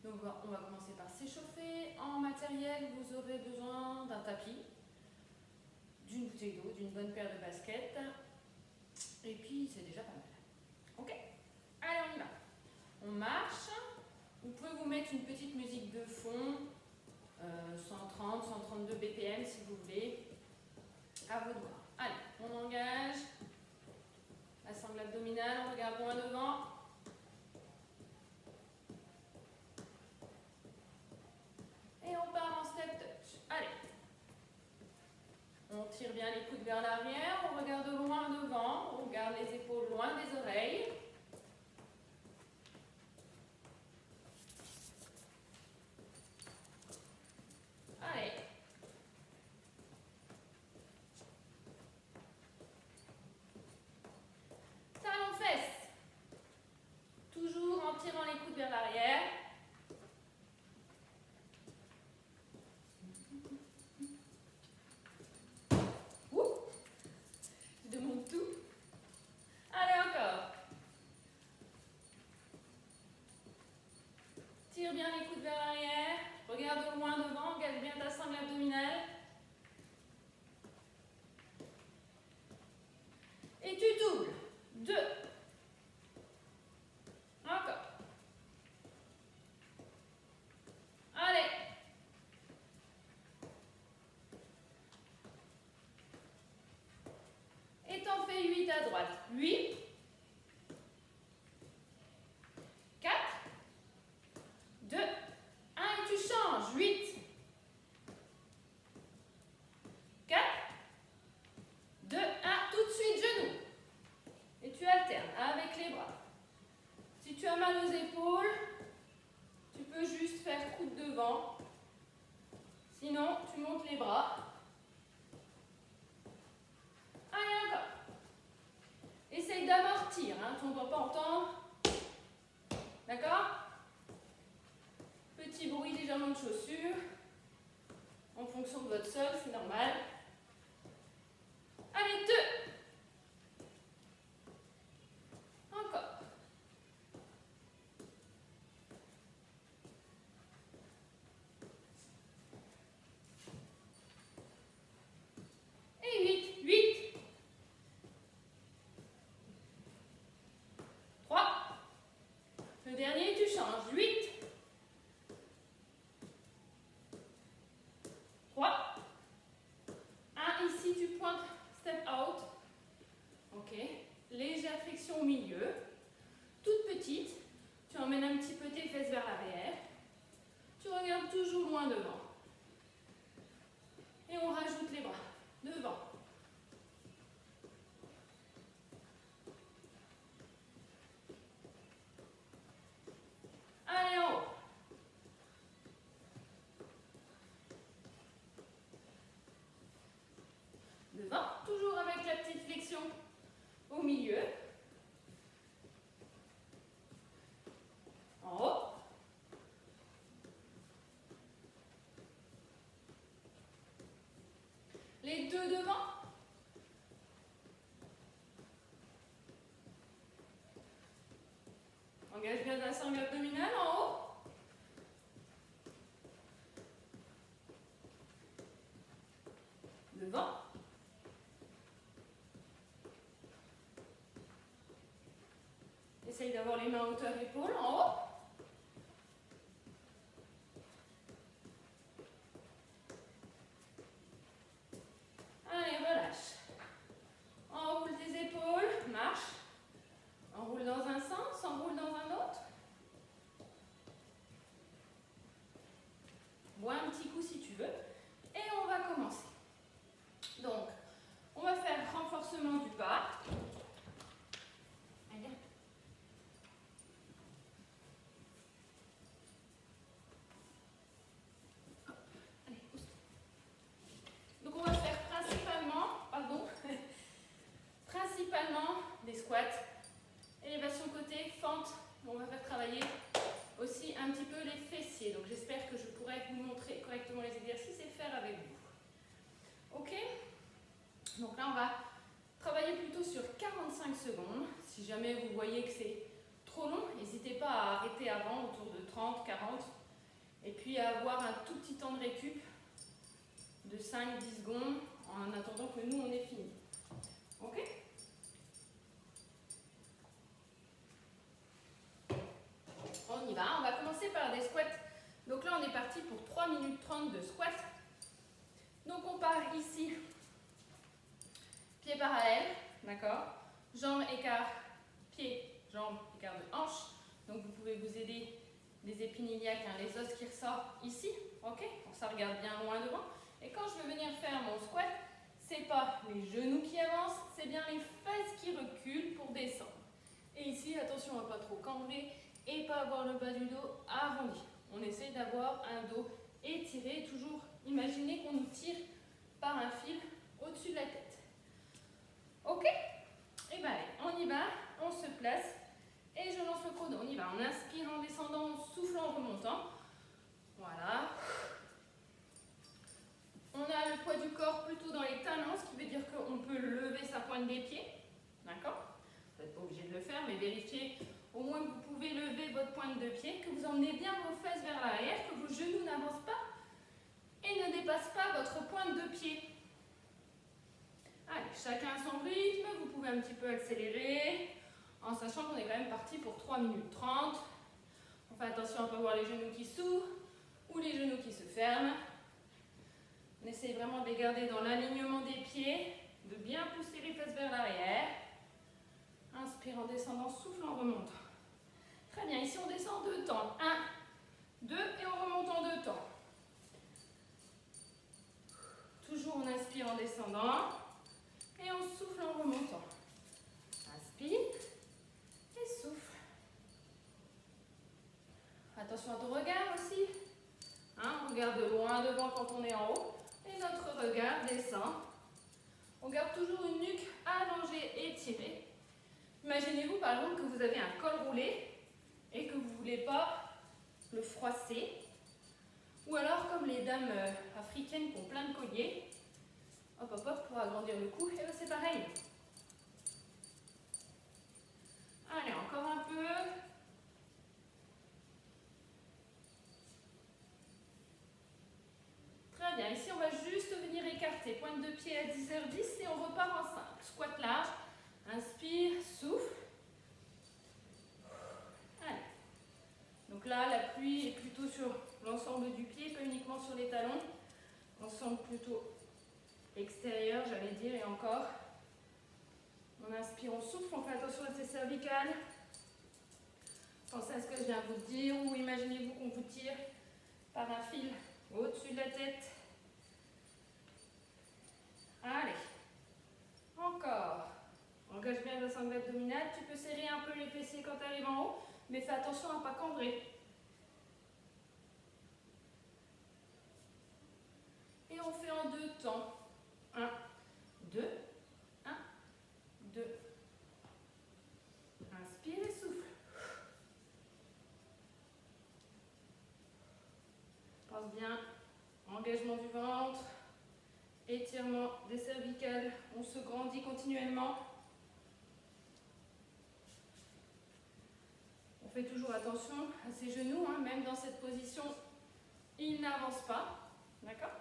Donc on va commencer par s'échauffer. En matériel, vous aurez besoin d'un tapis, d'une bouteille d'eau, d'une bonne paire de baskets. Et puis c'est déjà pas mal. Ok? Allez, on y va. On marche. Vous pouvez vous mettre une petite musique de fond, 130, 132 BPM si vous voulez. À vos doigts. Allez, on engage. La sangle abdominale, on regarde loin devant. Et on part en step touch. Allez. On tire bien les coudes vers l'arrière, on regarde loin devant, on garde les épaules loin des oreilles. Allez. Talons fesses. Toujours en tirant les coudes vers l'arrière. Je demande tout. Allez, encore. Tire bien les coudes vers l'arrière. Regarde au loin devant, engage bien ta sangle abdominale. Et tu doubles. 2. Encore. Allez. Et t'en fais 8 à droite. 8. 4. 2. 1 et tu changes. 8. 4. 2, 1. Tout de suite, genoux. Et tu alternes avec les bras. Si tu as mal aux épaules, tu peux juste faire coude devant. Sinon, tu montes les bras. Allez, encore. Essaye d'amortir, hein, tu ne dois pas entendre. D'accord? Petit bruit légèrement de chaussures. En fonction de votre sol, c'est normal. Allez, 2. Encore. Et 8. 8. 3. Le dernier, tu changes. 8. 3. 1. Ici, tu pointes. Step out. Ok. Légère flexion au milieu. Toute petite. Tu emmènes un petit peu tes fesses vers l'arrière. Tu regardes toujours loin devant. Et on rajoute les bras devant. Allez, en haut. Devant, toujours avec la petite flexion au milieu. En haut. Les deux devant. Engage bien la sangle abdominale en haut. Devant. Essaye d'avoir les mains à hauteur épaule en haut. Allez, relâche. Enroule tes épaules, marche. Enroule dans un sens, enroule dans un autre. Bois un petit coup si tu veux. Et on va commencer. Donc, on va faire renforcement du pas. Allez. Allez, pousse. Donc, on va faire principalement des squats, élévation côté, fente. On va faire travailler aussi un petit peu les fessiers. Donc, j'espère que je pourrai vous montrer correctement les exercices et faire avec vous. Ok? Donc là, on va travailler plutôt sur 45 secondes. Si jamais vous voyez que c'est trop long, n'hésitez pas à arrêter avant, autour de 30, 40. avoir un tout petit temps de récup de 5-10 secondes en attendant que nous on ait fini. Ok? On y va, on va commencer par des squats. Donc là on est parti pour 3 minutes 30 de squat. Donc on part ici, pieds parallèles, d'accord? Jambes écart, pieds, jambes écart de hanche. Donc vous pouvez vous aider des épines iliaques, hein, les os qui ressortent ici, ok? Donc ça regarde bien loin devant. Et quand je veux venir faire mon squat, c'est pas les genoux qui avancent, c'est bien les fesses qui reculent pour descendre. Et ici, attention à pas trop cambrer et pas avoir le bas du dos arrondi. On essaie d'avoir un dos étiré, toujours imaginez qu'on nous tire par un fil au-dessus de la tête. Ok? Et bien allez, on y va, on se place et je lance le chrono. On y va, on inspire en descendant, en soufflant en remontant. Voilà. On a le poids du corps plutôt dans les talons, ce qui veut dire qu'on peut lever sa pointe des pieds. D'accord? Vous n'êtes pas obligé de le faire, mais vérifiez au moins que vous pouvez lever votre pointe de pied, que vous emmenez bien vos fesses vers l'arrière, que vos genoux n'avancent pas et ne dépassent pas votre pointe de pied. Allez, chacun à son rythme, vous pouvez un petit peu accélérer, en sachant qu'on est quand même parti pour 3 minutes 30. On fait attention à ne pas voir les genoux qui s'ouvrent ou les genoux qui se ferment. On essaye vraiment de les garder dans l'alignement des pieds, de bien pousser les fesses vers l'arrière. Inspire en descendant, souffle en remontant. Très bien, ici on descend 2 temps. 1, 2 et on remonte en 2 temps. Toujours on inspire en descendant et on souffle en remontant. Inspire et souffle. Attention à ton regard aussi. Hein, on regarde de loin devant quand on est en haut. Et notre regard descend. On garde toujours une nuque allongée et étirée. Imaginez-vous par exemple que vous avez un col roulé et que vous ne voulez pas le froisser. Ou alors comme les dames africaines qui ont plein de colliers. Hop hop hop pour agrandir le cou. Et bien c'est pareil. Allez, encore un peu. Très bien, ici on va juste venir écarter, pointe de pied à 10h10 et on repart en simple. Squat large, inspire, souffle. Allez. Donc là, l'appui est plutôt sur l'ensemble du pied, pas uniquement sur les talons. Ensemble plutôt extérieur, j'allais dire, et encore. On inspire, on souffle, on fait attention à ses cervicales. Pensez à ce que je viens de vous dire, ou imaginez-vous qu'on vous tire par un fil au-dessus de la tête. Allez, encore. Engage bien le sangle abdominal. Tu peux serrer un peu les fessiers quand tu arrives en haut, mais fais attention à ne pas cambrer. Et on fait en 2 temps. 1, 2, 1, 2. Inspire et souffle. Pense bien. Engagement du ventre. Étirement des cervicales. On se grandit continuellement. On fait toujours attention à ses genoux, hein, même dans cette position, ils n'avancent pas. D'accord?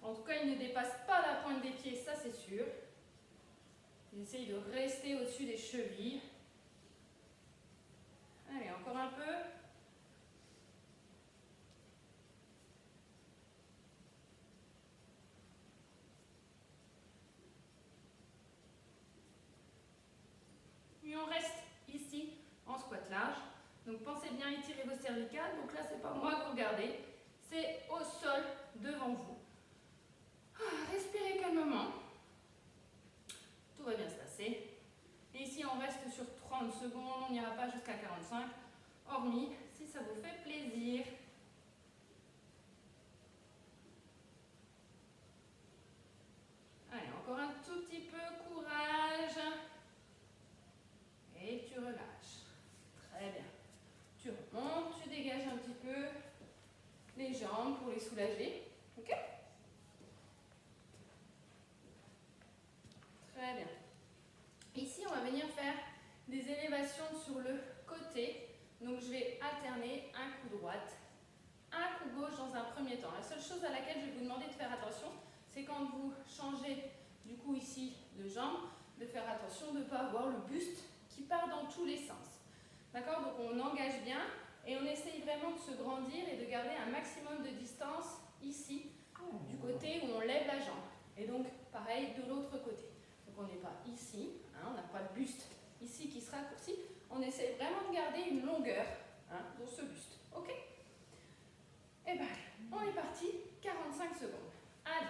En tout cas, ils ne dépassent pas la pointe des pieds, ça c'est sûr. Ils essayent de rester au-dessus des chevilles. Allez, encore un peu. Et on reste ici en squat large. Donc pensez bien étirer vos cervicales. Donc là, c'est pas moi que vous regardez, c'est au sol devant vous. Respirez calmement. Tout va bien se passer. Et ici, on reste sur 30 secondes. On n'ira pas jusqu'à 45, hormis si ça vous fait plaisir. Allez, encore un tout petit peu. Courage. Et tu relâches. Très bien. Tu remontes, tu dégages un petit peu les jambes pour les soulager. Ok? Très bien. Ici, on va venir faire des élévations sur le côté. Donc, je vais alterner un coup droite, un gauche dans un premier temps. La seule chose à laquelle je vais vous demander de faire attention, c'est quand vous changez du coup ici de jambe, de faire attention de ne pas avoir le buste qui part dans tous les sens. D'accord? Donc on engage bien et on essaye vraiment de se grandir et de garder un maximum de distance ici, du côté où on lève la jambe. Et donc pareil de l'autre côté. Donc on n'est pas ici, hein, on n'a pas le buste ici qui se raccourcit. On essaie vraiment de garder une longueur dans ce buste. Ok? Et bien, on est parti, 45 secondes. Allez,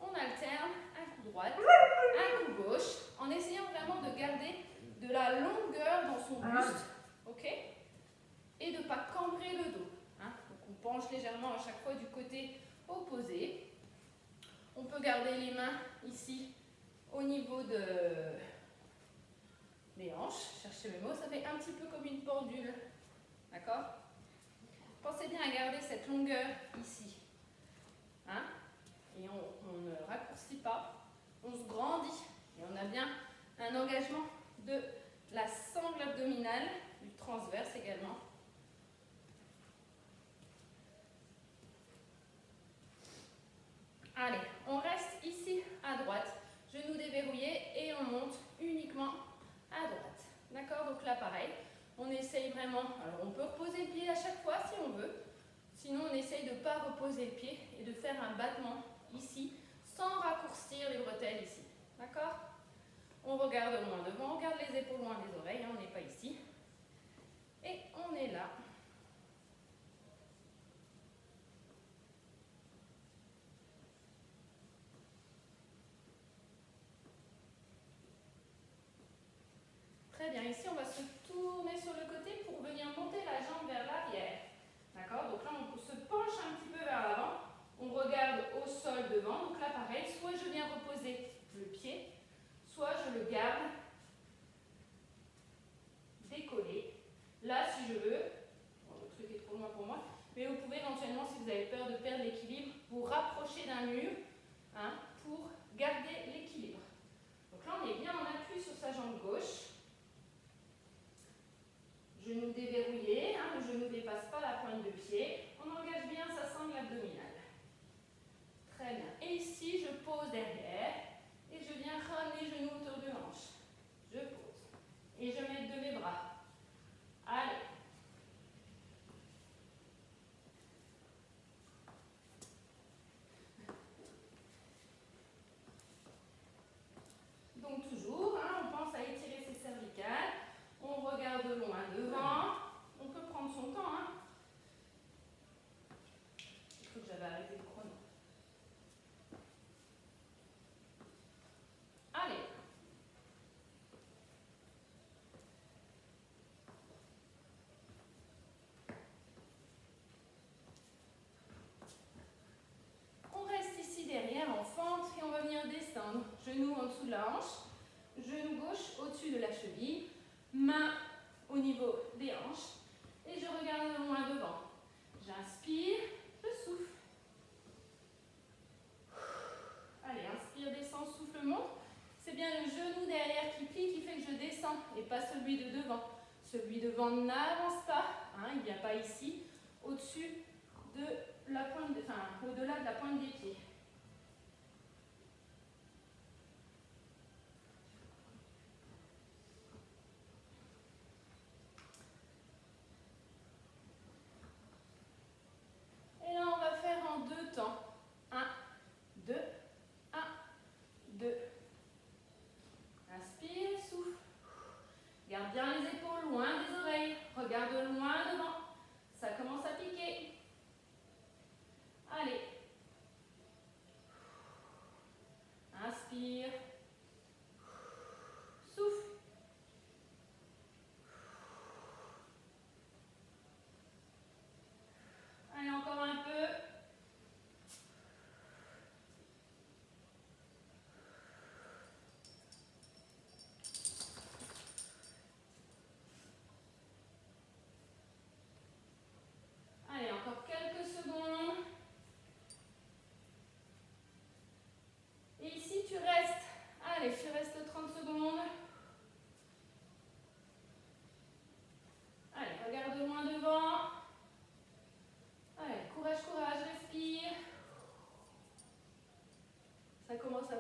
on alterne un coup droite, un coup gauche, en essayant vraiment de garder de la longueur dans son buste. Ok? Et de ne pas cambrer le dos. Hein? Donc on penche légèrement à chaque fois du côté opposé. On peut garder les mains ici au niveau des hanches. Cherchez mes mots, ça fait un petit peu comme une pendule. D'accord? Pensez bien à garder cette longueur ici. Hein? Et on ne raccourcit pas, on se grandit. Et on a bien un engagement de la sangle abdominale, du transverse également. Allez, on reste ici à droite, genoux déverrouillés et on monte uniquement à droite. D'accord? Donc là pareil, on essaye vraiment, alors on peut reposer le pied à chaque fois si on veut, sinon on essaye de ne pas reposer le pied et de faire un battement ici, sans raccourcir les bretelles ici. D'accord? On regarde loin devant, on garde les épaules loin des oreilles, hein, on n'est pas ici. Et on est là. Très bien, ici on va se tourner sur le côté pour venir monter la jambe vers l'arrière. D'accord? Donc là on se penche un petit peu vers l'avant, on regarde au sol devant. Donc là pareil, soit je viens reposer le pied, soit je le garde décollé. Là si je veux, bon, le truc est trop loin pour moi, mais vous pouvez éventuellement, si vous avez peur de perdre l'équilibre, vous rapprocher d'un mur pour garder l'équilibre. Donc là on est bien en appui sur sa jambe gauche. Genou déverrouillé, le genou ne dépasse pas la pointe de pied. On engage bien sa sangle abdominale. Très bien. Et ici, je pose derrière et je viens ramener genou autour de hanche. Je pose. Et je mets de mes bras. Allez. Donc toujours, on pense à étirer ses cervicales. On regarde loin devant. On peut prendre son temps. Je crois que j'avais arrêté le chrono. Allez. On reste ici derrière en fente et on va venir descendre. Genou en dessous de la hanche. Genou gauche au-dessus de la cheville. Main au niveau des hanches. Et je regarde loin devant. J'inspire, je souffle. Allez, inspire, descend, souffle, monte. C'est bien le genou derrière qui plie qui fait que je descends et pas celui de devant. Celui devant n'avance pas, il ne vient pas ici, au-dessus de la pointe, au-delà de la pointe des pieds. Et là, on va faire en 2 temps. 1, 2, 1, 2. Inspire, souffle. Garde bien les épaules loin des oreilles. Regarde loin devant. Ça commence à piquer.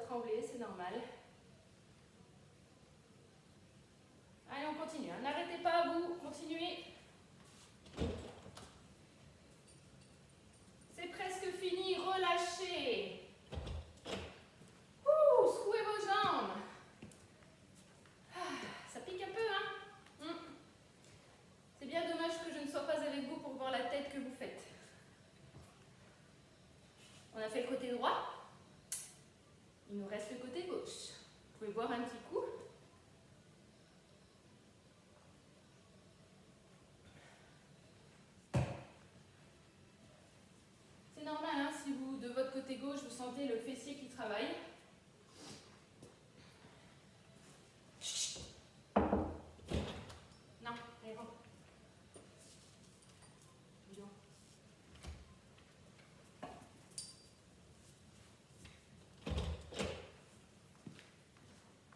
trembler, c'est normal. Allez, on continue. N'arrêtez pas, vous. Continuez. C'est presque fini. Relâchez. Secouez vos jambes. Ça pique un peu, hein? C'est bien dommage que je ne sois pas avec vous pour voir la tête que vous faites. On a fait le côté droit. Il nous reste le côté gauche. Vous pouvez boire un petit coup. C'est normal, hein, si vous, de votre côté gauche, vous sentez le fessier qui travaille. Non, allez, rentre.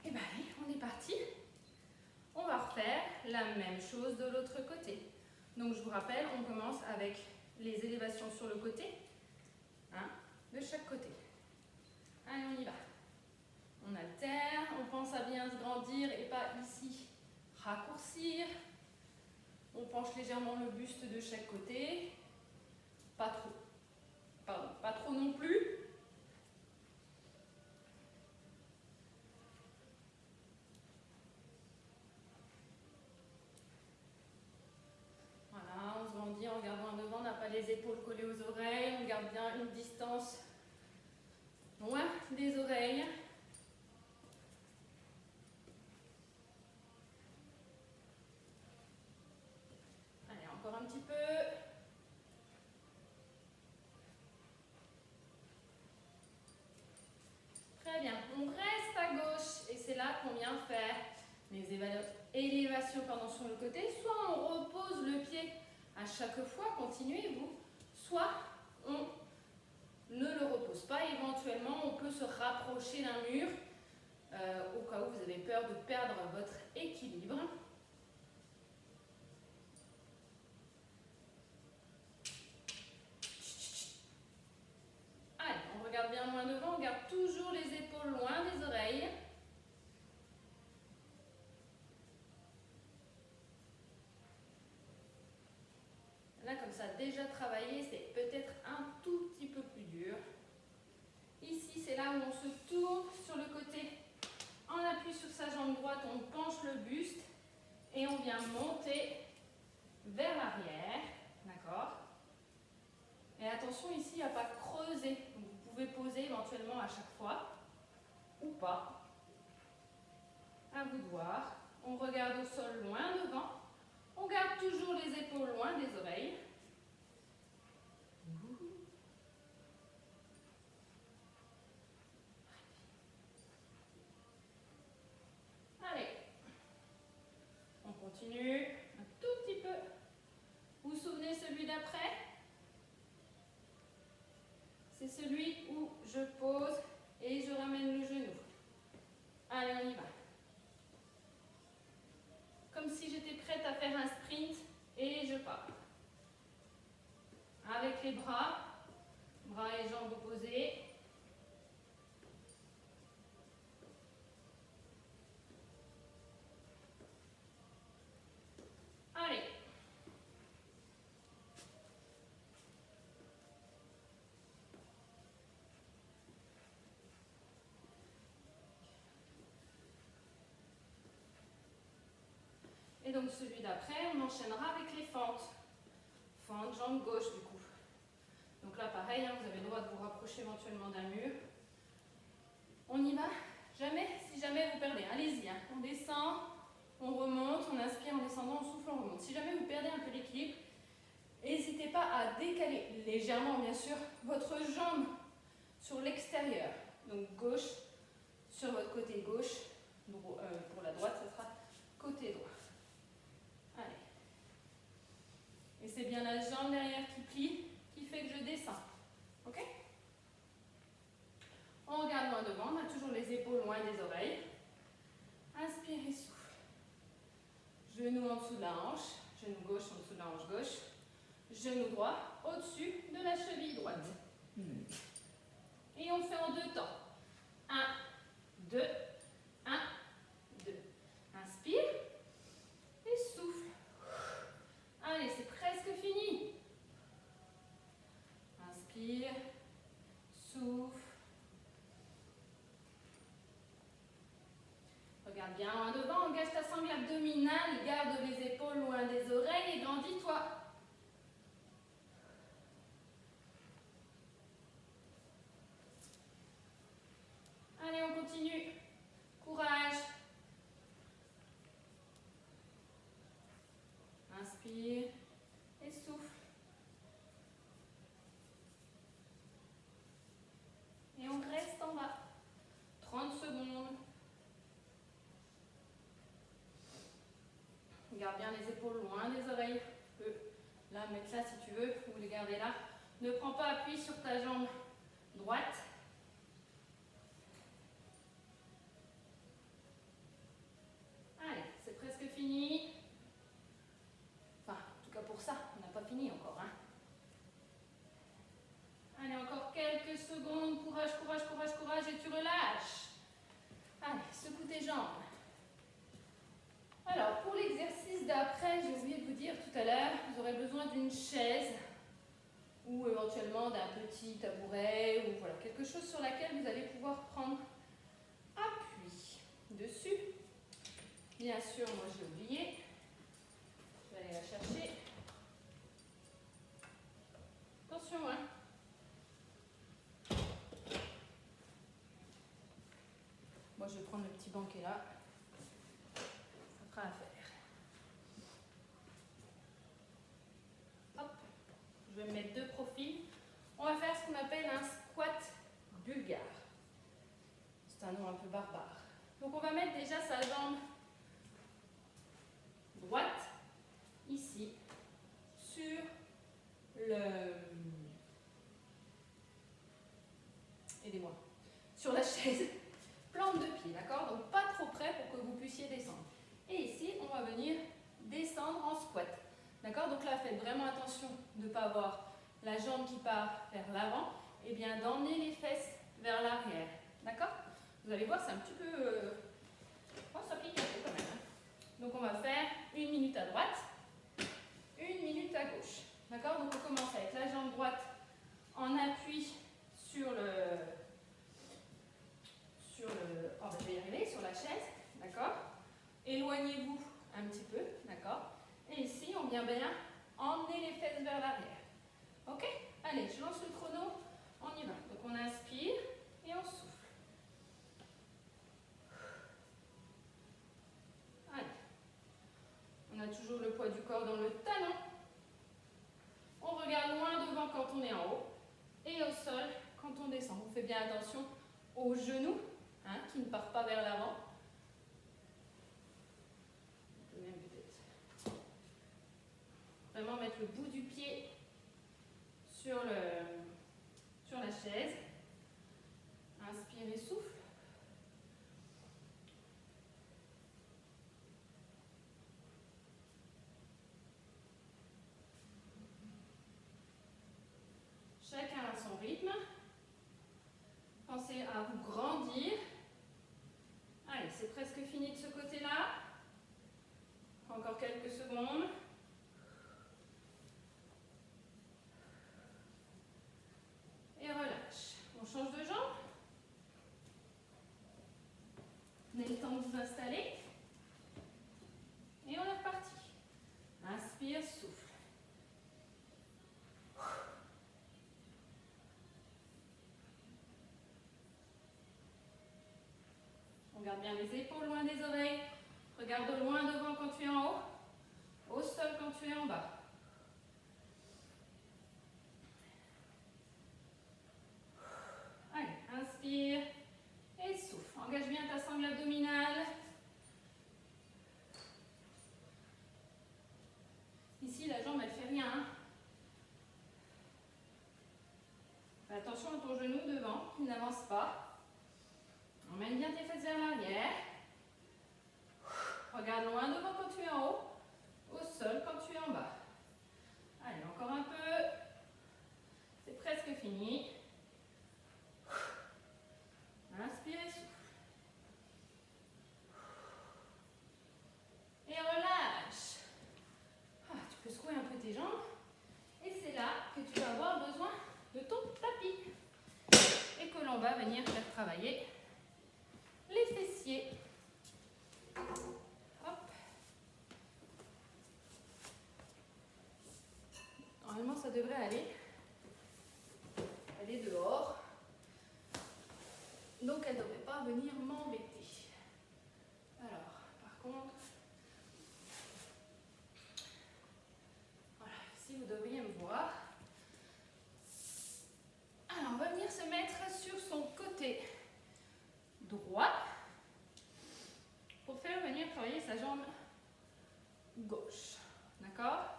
Et bien, allez, on est parti. On va refaire la même chose de l'autre côté. Donc, je vous rappelle, on commence avec les élévations sur le côté, hein, de chaque côté. Allez, on y va. On alterne, on pense à bien se grandir et pas ici raccourcir. On penche légèrement le buste de chaque côté. Pas trop. Pardon, pas trop non plus. Voilà, on se grandit en regardant devant, on n'a pas les épaules collées aux oreilles, on garde bien une distance loin des oreilles. Allez, encore un petit peu. Très bien, on reste à gauche et c'est là qu'on vient faire les élévations sur le côté. Soit on repose le pied à chaque fois, continuez vous, soit on ne le repose pas. Éventuellement, on peut se rapprocher d'un mur au cas où vous avez peur de perdre votre équilibre. Allez, on regarde bien loin devant, on garde toujours les épaules loin des oreilles. Là, comme ça, déjà travaillé, c'est peut-être un tout petit peu plus dur. Ici, c'est là où on se tourne sur le côté. On appuie sur sa jambe droite, on penche le buste et on vient monter vers l'arrière. D'accord? Et attention ici à ne pas creuser. Donc, vous pouvez poser éventuellement à chaque fois ou pas. À vous de voir. On regarde au sol loin devant. On garde toujours les épaules loin des oreilles. Allez. On continue un tout petit peu. Vous vous souvenez celui d'après? C'est celui où je pose et je ramène le genou. Allez, on y va. Comme si j'étais prête à faire un sprint et je pars. Avec les bras et jambes opposées. Allez. Et donc celui d'après, on enchaînera avec les fentes. Fente, jambe gauche du coup. Donc là pareil, hein, vous avez le droit de vous rapprocher éventuellement d'un mur. On y va. Si jamais vous perdez, allez-y. Hein. On descend, on remonte, on inspire en descendant, on souffle, on remonte. Si jamais vous perdez un peu l'équilibre, n'hésitez pas à décaler légèrement bien sûr votre jambe sur l'extérieur. Donc gauche sur votre côté gauche. Pour la droite, ce sera côté droit. Allez. Et c'est bien la jambe derrière qui plie, qui fait que je descends. Ok? On regarde loin devant, on a toujours les épaules loin des oreilles. Inspire et souffle. Genou en dessous de la hanche, genou gauche en dessous de la hanche gauche. Genou droit au-dessus de la cheville droite. Et on fait en deux temps. 1, Inspire. Souffle. Regarde bien loin devant, engage ta sangle abdominale, garde les épaules loin des oreilles et grandis-toi. Allez, on continue. Courage. Inspire et souffle. Et on reste en bas. 30 secondes. Garde bien les épaules loin des oreilles. Tu peux la mettre là si tu veux, ou les garder là. Ne prends pas appui sur ta jambe droite. Allez, c'est presque fini. Enfin, en tout cas pour ça, on n'a pas fini encore. Hein. Allez, encore quelques secondes. Courage, courage, courage, courage. Et tu relâches. Allez, secoue tes jambes. Alors, pour l'exercice d'après, j'ai oublié de vous dire tout à l'heure, vous aurez besoin d'une chaise ou éventuellement d'un petit tabouret ou voilà, quelque chose sur laquelle vous allez pouvoir prendre appui dessus. Bien sûr, moi j'ai oublié. Je vais aller la chercher. Attention, hein. Moi je vais prendre le petit banc qui est là. Ça fera l'affaire. Hop. Je vais me mettre deux profils. On va faire ce qu'on appelle un squat bulgare. C'est un nom un peu barbare. Donc on va mettre déjà sa jambe droite ici sur aidez-moi, sur la chaise, plante de pied, d'accord? Donc pas trop près pour que vous puissiez descendre. Et ici, on va venir descendre en squat, d'accord? Donc là, faites vraiment attention de ne pas avoir la jambe qui part vers l'avant et bien d'emmener les fesses vers l'arrière, d'accord? Vous allez voir, c'est un petit peu... Oh, ça pique un peu quand même. Hein. Donc on va faire 1 minute à droite, 1 minute à gauche. D'accord? Donc on commence avec la jambe droite en appui sur oh, je vais y arriver, sur la chaise. D'accord? Éloignez-vous un petit peu. D'accord? Et ici, on vient bien emmener les fesses vers l'arrière. Ok? Allez, je lance le chrono. On y va. Donc on inspire et on souffle. Allez. On a toujours le poids du corps dans le talon. On regarde loin devant quand on est en haut et au sol quand on descend. On fait bien attention aux genoux hein, qui ne partent pas vers l'avant. On peut même peut-être vraiment mettre le bout du pied sur la chaise. Inspire et souffle. Chacun à son rythme. Pensez à vous grandir. Allez, c'est presque fini de ce côté-là. Encore quelques secondes. Et relâche. On change de jambe. Prenez le temps de vous installer. Et on est reparti. Inspire, souffle. On garde bien les épaules loin des oreilles. Regarde loin devant quand tu es en haut. Au sol quand tu es en bas. Allez, inspire et souffle. Engage bien ta sangle abdominale. Ici, la jambe, elle ne fait rien. Hein. Fais attention à ton genou devant, qui n'avance pas. Emmène bien tes fesses vers l'arrière. Regarde loin devant quand tu es en haut. Au sol quand tu es en bas. Allez, encore un peu. C'est presque fini. Inspire et souffle. Et relâche. Ah, tu peux secouer un peu tes jambes. Et c'est là que tu vas avoir besoin de ton venir faire travailler les fessiers. Hop. Normalement, ça devrait aller. Elle est dehors. Donc, elle ne devrait pas venir m'embêter. Alors, par contre, voilà, ici, vous devriez me voir. Alors, on va venir se mettre sur son côté droit pour faire venir travailler sa jambe gauche. D'accord?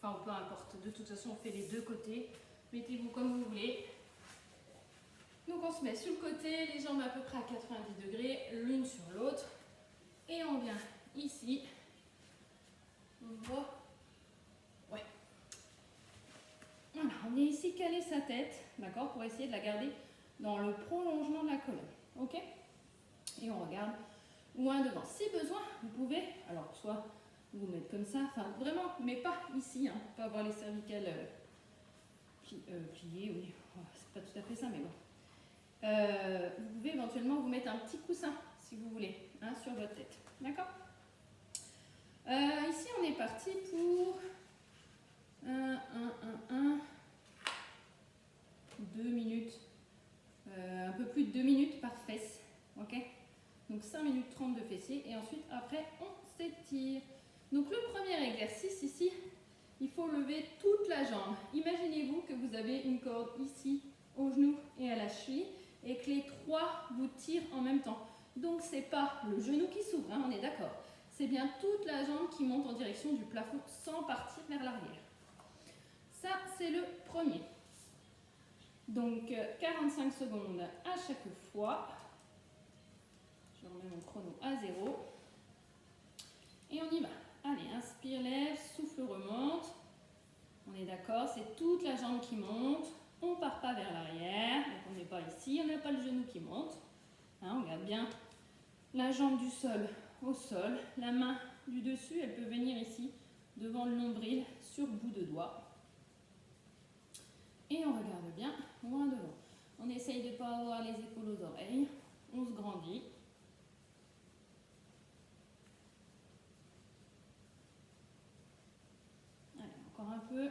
Enfin, peu importe. De toute façon, on fait les deux côtés. Mettez-vous comme vous voulez. Donc, on se met sur le côté, les jambes à peu près à 90 degrés, l'une sur l'autre. Et on vient ici. On va... Ouais. Voilà, on est ici calé sa tête, d'accord, pour essayer de la garder dans le prolongement de la colonne. Ok? Et on regarde loin devant. Si besoin, vous pouvez, alors soit vous mettre comme ça, enfin vraiment, mais pas ici, hein, pas avoir les cervicales pliées, oui, c'est pas tout à fait ça, mais bon. Vous pouvez éventuellement vous mettre un petit coussin, si vous voulez, hein, sur votre tête. D'accord? Ici, on est parti pour 2 minutes, un peu plus de 2 minutes par fesse. Ok? Donc 5 minutes 30 de fessier et ensuite, après, on s'étire. Donc le premier exercice ici, il faut lever toute la jambe. Imaginez-vous que vous avez une corde ici, au genou et à la cheville, et que les trois vous tirent en même temps. Donc c'est pas le genou qui s'ouvre, hein, on est d'accord. C'est bien toute la jambe qui monte en direction du plafond sans partir vers l'arrière. Ça, c'est le premier. Donc 45 secondes à chaque fois. Je remets mon chrono à 0. Et on y va. Allez, inspire, lève, souffle, remonte. On est d'accord, c'est toute la jambe qui monte. On ne part pas vers l'arrière. Donc on n'est pas ici, on n'a pas le genou qui monte. Hein, on regarde bien la jambe du sol au sol. La main du dessus, elle peut venir ici, devant le nombril, sur bout de doigt. Et on regarde bien loin devant. On essaye de ne pas avoir les épaules aux oreilles. On se grandit. Allez, encore un peu.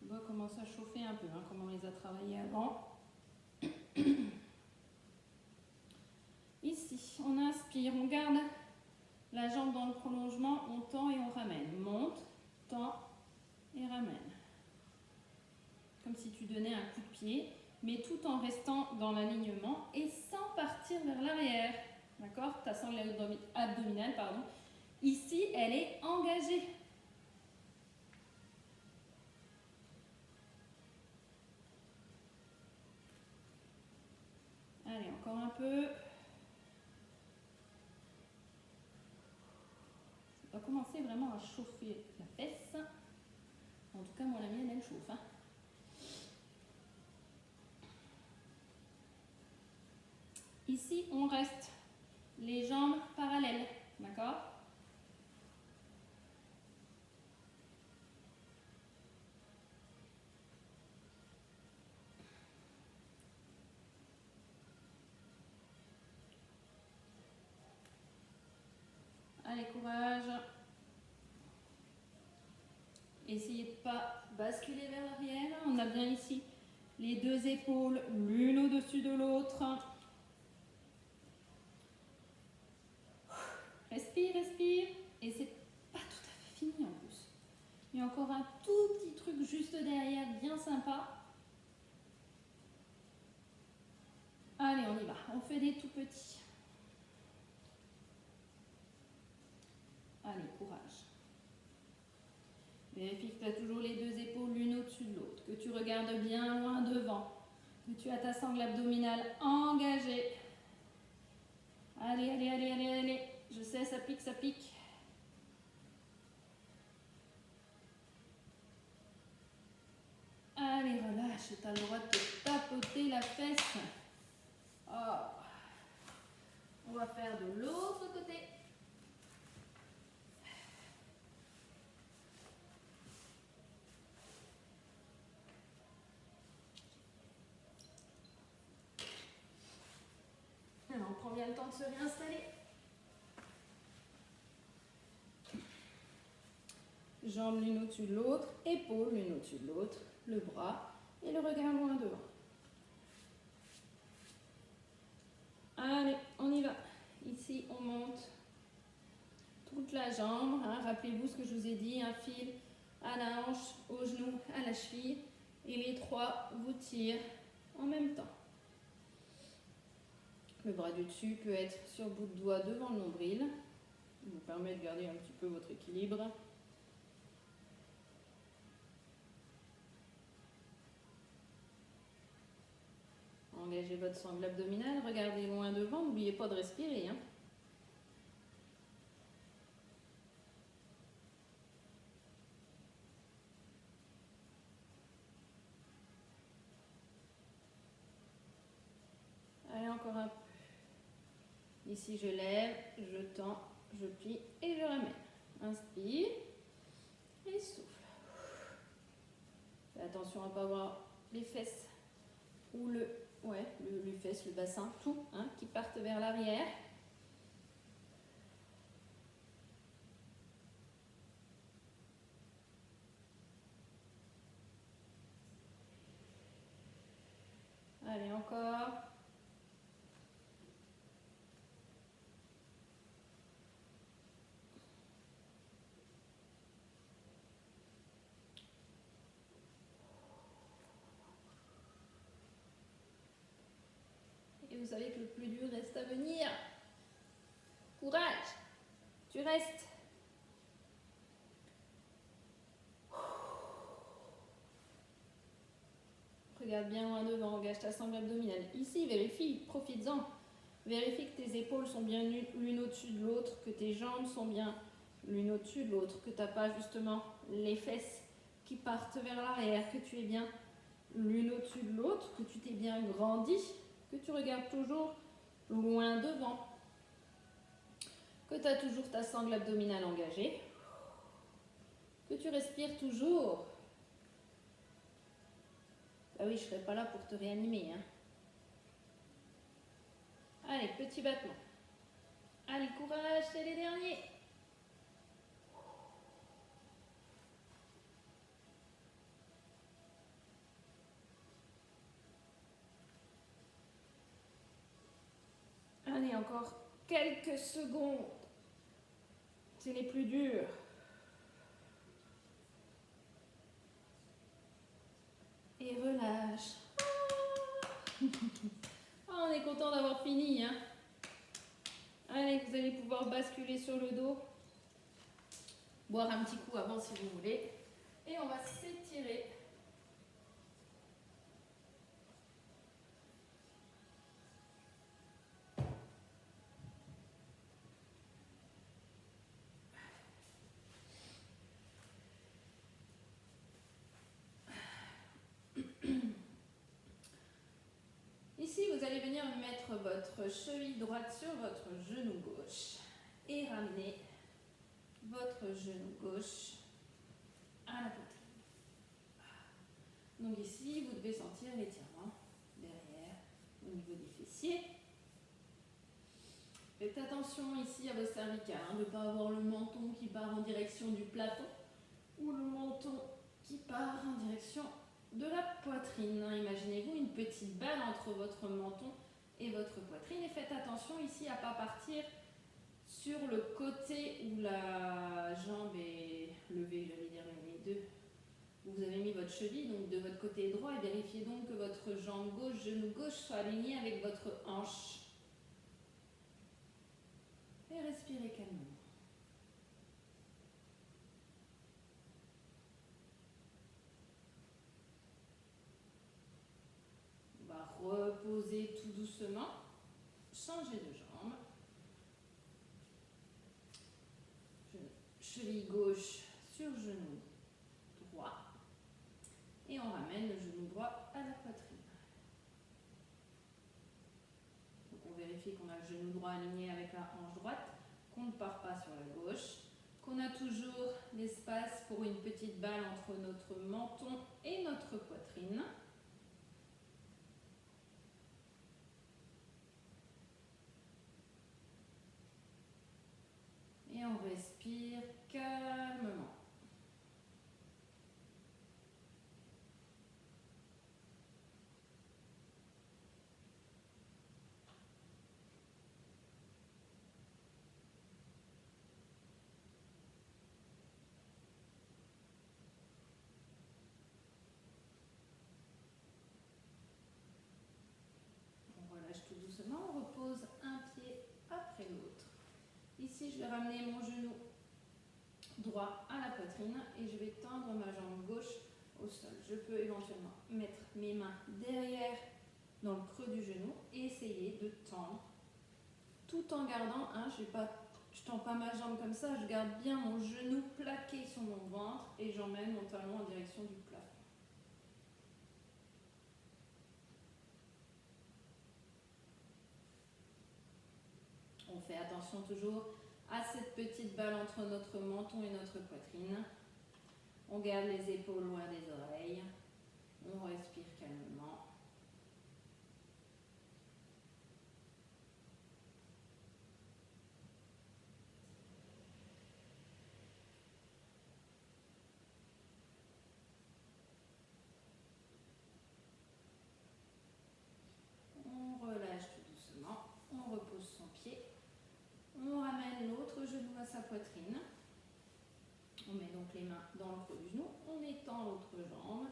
On va commencer à chauffer un peu, hein, comme on les a travaillés avant. Ici, on inspire, on garde la jambe dans le prolongement, on tend et on ramène. Monte, tend et ramène. Comme si tu donnais un coup de pied, mais tout en restant dans l'alignement et sans partir vers l'arrière. D'accord? Ta sangle abdominale, pardon. Ici, elle est engagée. Allez, encore un peu. On va commencer vraiment à chauffer la fesse. En tout cas, moi, la mienne, elle chauffe. Hein. Ici, on reste les jambes parallèles. D'accord? Allez, courage. Essayez de ne pas basculer vers l'arrière. On a bien ici les deux épaules, l'une au-dessus de l'autre. Respire, respire. Et c'est pas tout à fait fini en plus. Il y a encore un tout petit truc juste derrière, bien sympa. Allez, on y va. On fait des tout petits. Allez, courage. Vérifie que tu as toujours les deux épaules l'une au-dessus de l'autre, que tu regardes bien loin devant, que tu as ta sangle abdominale engagée. Allez, allez, allez, allez, allez. Je sais, ça pique, ça pique. Allez, relâche, tu as le droit de te tapoter la fesse. Oh. On va faire de l'autre côté. bien le temps de se réinstaller. Jambes l'une au-dessus de l'autre, épaules l'une au-dessus de l'autre, le bras et le regard loin devant. Allez, on y va. Ici, on monte toute la jambe. Hein. Rappelez-vous ce que je vous ai dit, un fil à la hanche, au genou, à la cheville. Et les trois vous tirent en même temps. Le bras du dessus peut être sur bout de doigt devant le nombril. Ça vous permet de garder un petit peu votre équilibre. Engagez votre sangle abdominale, regardez loin devant, n'oubliez pas de respirer. Hein. Allez, encore un peu. Ici, je lève, je tends, je plie et je ramène. Inspire et souffle. Fais attention à ne pas avoir les fesses ou les fesses, le bassin, tout hein, qui partent vers l'arrière. Allez, encore. Et vous savez que le plus dur reste à venir. Courage, tu restes. Regarde bien loin devant, engage ta sangle abdominale. Ici, vérifie, profites-en. Vérifie que tes épaules sont bien l'une au-dessus de l'autre, que tes jambes sont bien l'une au-dessus de l'autre, que tu n'as pas justement les fesses qui partent vers l'arrière, que tu es bien l'une au-dessus de l'autre, que tu t'es bien grandi, que tu regardes toujours loin devant, que tu as toujours ta sangle abdominale engagée, que tu respires toujours. Ah oui, je ne serai pas là pour te réanimer. Hein. Allez, petit battement. Allez, courage, c'est les derniers. Allez, encore quelques secondes. C'est les plus durs. Et relâche. Ah, on est content d'avoir fini. Hein. Allez, vous allez pouvoir basculer sur le dos. Boire un petit coup avant si vous voulez. Et on va s'étirer. Ici, vous allez venir mettre votre cheville droite sur votre genou gauche et ramener votre genou gauche à la poitrine. Donc ici, vous devez sentir l'étirement derrière, au niveau des fessiers. Faites attention ici à vos cervicales, hein, de ne pas avoir le menton qui part en direction du plafond ou le menton qui part en direction de la poitrine. Imaginez-vous une petite balle entre votre menton et votre poitrine et faites attention ici à ne pas partir sur le côté où la jambe est levée, j'allais dire les deux. Vous avez mis votre cheville donc de votre côté droit et vérifiez donc que votre jambe gauche, genou gauche soit aligné avec votre hanche. Et respirez calmement. On va reposer tout doucement, changer de jambe. Cheville gauche sur genou droit. Et on ramène le genou droit à la poitrine. Donc on vérifie qu'on a le genou droit aligné avec la hanche droite, qu'on ne part pas sur la gauche, qu'on a toujours l'espace pour une petite balle entre notre menton et notre poitrine. ramener mon genou droit à la poitrine et je vais tendre ma jambe gauche au sol. Je peux éventuellement mettre mes mains derrière dans le creux du genou et essayer de tendre tout en gardant, je tends pas ma jambe comme ça, je garde bien mon genou plaqué sur mon ventre et j'emmène mon talon en direction du plafond. On fait attention toujours à cette petite balle entre notre menton et notre poitrine. On garde les épaules loin des oreilles. On respire calmement. On relâche tout doucement. On repose son pied. On ramène l'autre genou à sa poitrine. On met donc les mains dans le creux du genou. On étend l'autre jambe.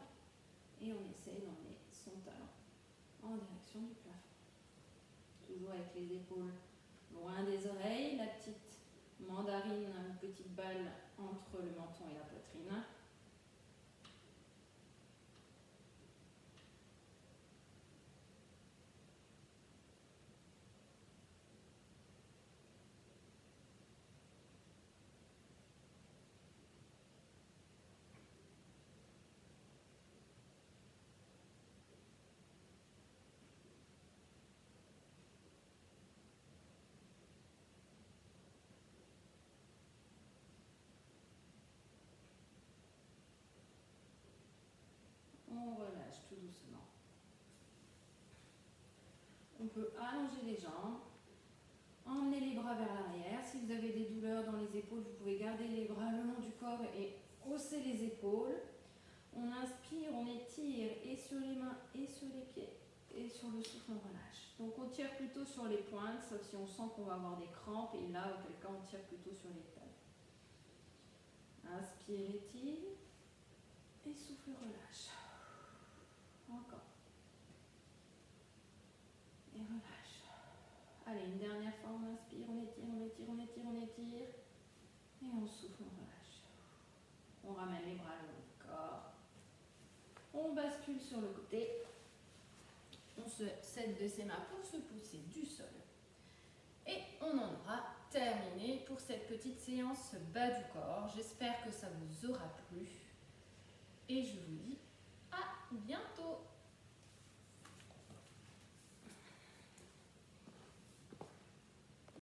Et on essaie d'emmener son talon en direction du plafond. Toujours avec les épaules loin des oreilles, la petite mandarine, une petite balle entre le menton et la poitrine. On relâche tout doucement. On peut allonger les jambes, emmener les bras vers l'arrière. Si vous avez des douleurs dans les épaules, vous pouvez garder les bras le long du corps et hausser les épaules. On inspire, on étire et sur les mains et sur les pieds. Et sur le souffle, on relâche. Donc on tire plutôt sur les pointes, sauf si on sent qu'on va avoir des crampes. Et là, auquel cas, on tire plutôt sur les tailles. Inspire, étire. Et souffle, relâche. Encore. Et relâche. Allez, une dernière fois, on inspire, on étire, on étire, on étire, on étire. Et on souffle, on relâche. On ramène les bras le long du corps. On bascule sur le côté. On se cède de ses mains pour se pousser du sol. Et on en aura terminé pour cette petite séance bas du corps. J'espère que ça vous aura plu. Et je vous